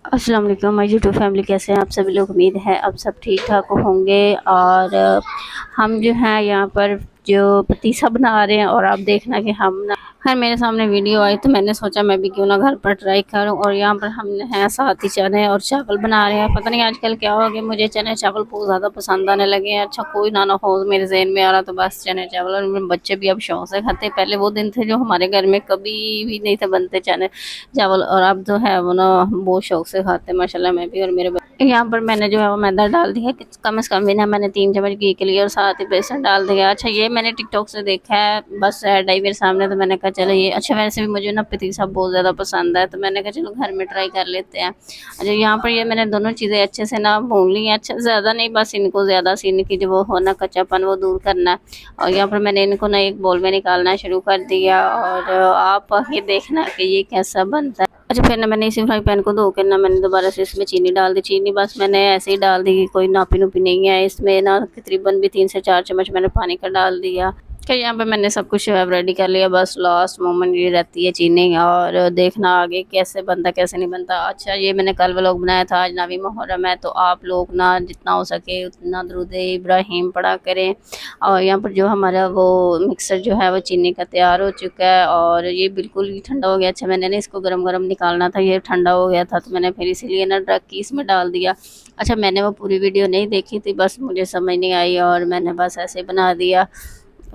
अस्सलाम वालेकुम my YouTube family, कैसे हैं आप सभी लोग। उम्मीद है आप सब ठीक ठाक होंगे। और हम जो हैं यहाँ पर जो पतीसा बना रहे हैं, और आप देखना कि हम ना खैर मेरे सामने वीडियो आई तो मैंने सोचा मैं भी क्यों ना घर पर ट्राई करूं। और यहाँ पर हम हैं साथ ही चने और चावल बना रहे हैं। पता नहीं आजकल क्या हो गया, मुझे चने चावल बहुत ज़्यादा पसंद आने लगे हैं। अच्छा कोई ना हो मेरे जहन में आ रहा तो बस चने चावल, और मेरे बच्चे भी अब शौक से खाते हैं। पहले वो दिन थे जो हमारे घर में कभी भी नहीं थे बनते चने चावल, और अब जो है वो ना बहुत शौक से खाते हैं माशाल्लाह, मैं भी और मेरे बच्चे। यहाँ पर मैंने जो है वो मैदा डाल दिया कि कम से कम भी ना, मैंने 3 चम्मच घी के लिए और साथ ही बेसन डाल दिया। अच्छा ये मैंने टिकटॉक से देखा है, बस ऐड आई मेरे सामने तो मैंने कहा चलो ये अच्छा, वैसे भी मुझे ना पतीसा बहुत ज़्यादा पसंद है तो मैंने कहा चलो घर में ट्राई कर लेते हैं। अच्छा यहाँ पर ये मैंने दोनों चीज़ें अच्छे से ना भून ली हैं। अच्छा ज़्यादा नहीं, बस इनको ज़्यादा सी इनकी जो वो हो ना कच्चापन वो दूर करना है। और यहाँ पर मैंने इनको ना एक बोल में निकालना शुरू कर दिया, और आप ये देखना कि ये कैसा बनता है। अच्छा फिर ना मैंने इसी फ्राई पैन को धो के ना मैंने दोबारा से इसमें चीनी डाल दी। चीनी बस मैंने ऐसे ही डाल दी, कोई नापी नुपी नहीं है इसमें ना। तकरीबन भी 3 से 4 चम्मच मैंने पानी का डाल दिया। फिर यहाँ पे मैंने सब कुछ रेडी कर लिया, बस लास्ट मोमेंट ये रहती है चीनी। और देखना आगे कैसे बनता कैसे नहीं बनता। अच्छा ये मैंने कल व्लॉग बनाया था, आज नवी मुहर्रम है तो आप लोग ना जितना हो सके उतना दरूद इब्राहिम पढ़ा करें। और यहाँ पर जो हमारा वो मिक्सर जो है वो चीनी का तैयार हो चुका है, और ये बिल्कुल ही ठंडा हो गया। अच्छा मैंने ना इसको गरम गरम निकालना था, ये ठंडा हो गया था तो मैंने फिर इसीलिए ना रख के इसमें डाल दिया। अच्छा मैंने वो पूरी वीडियो नहीं देखी थी, बस मुझे समझ नहीं आई और मैंने बस ऐसे बना दिया।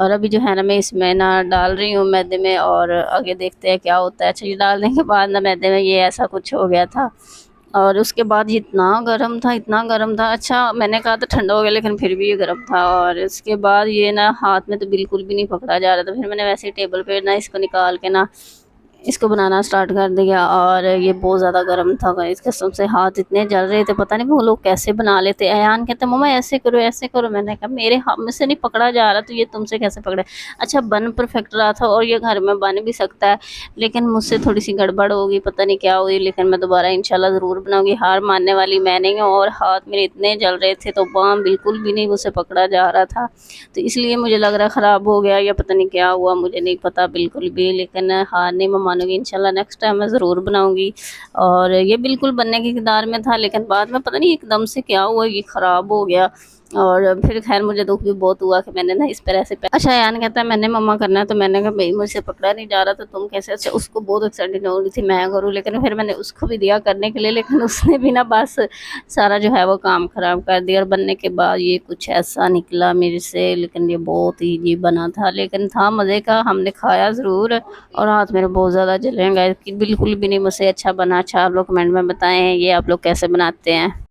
और अभी जो है ना मैं इसमें ना डाल रही हूँ मैदे में, और आगे देखते हैं क्या होता है। अच्छा ये डालने के बाद ना मैदे में ये ऐसा कुछ हो गया था, और उसके बाद ये इतना गर्म था इतना गर्म था। अच्छा मैंने कहा तो ठंडा हो गया, लेकिन फिर भी ये गर्म था। और इसके बाद ये ना हाथ में तो बिल्कुल भी नहीं पकड़ा जा रहा था। फिर मैंने वैसे ही टेबल पे ना इसको निकाल के ना इसको बनाना स्टार्ट कर दिया, और ये बहुत ज़्यादा गर्म था। इस कसम से हाथ इतने जल रहे थे, पता नहीं वो लोग कैसे बना लेते। अयान कहते मम्मा ऐसे करो ऐसे करो, मैंने कहा मेरे हाथ में से नहीं पकड़ा जा रहा तो ये तुमसे कैसे पकड़े। अच्छा बन परफेक्ट रहा था, और ये घर में बन भी सकता है, लेकिन मुझसे थोड़ी सी गड़बड़ होगी, पता नहीं क्या हुई। लेकिन मैं दोबारा इंशाल्लाह ज़रूर बनाऊंगी, हार मानने वाली मैं नहीं हूँ। और हाथ मेरे इतने जल रहे थे तो बाम बिल्कुल भी नहीं मुझसे पकड़ा जा रहा था, तो इसलिए मुझे लग रहा ख़राब हो गया या पता नहीं क्या हुआ, मुझे नहीं पता बिल्कुल भी। लेकिन हार नहीं मैं मानूंगी, इंशाल्लाह नेक्स्ट टाइम मैं ज़रूर बनाऊंगी। और ये बिल्कुल बनने की कगार में था, लेकिन बाद में पता नहीं एकदम से क्या हुआ ये ख़राब हो गया। और फिर खैर मुझे दुख भी बहुत हुआ कि मैंने ना इस पर ऐसे अच्छा यान कहता है मैंने मम्मा करना है, तो मैंने कहा भाई मुझसे पकड़ा नहीं जा रहा तो तुम कैसे। अच्छा उसको बहुत एक्साइटेड हो रही थी मैं करूँ, लेकिन फिर मैंने उसको भी दिया करने के लिए, लेकिन उसने भी ना बस सारा जो है वो काम ख़राब कर दिया। और बनने के बाद ये कुछ ऐसा निकला मेरे से, लेकिन ये बहुत ईजी बना था, लेकिन था मज़े का, हमने खाया ज़रूर। और हाथ मेरे बहुत ज़्यादा जले गए कि बिल्कुल भी नहीं मुझसे अच्छा बना। अच्छा आप लोग कमेंट में बताएं ये आप लोग कैसे बनाते हैं।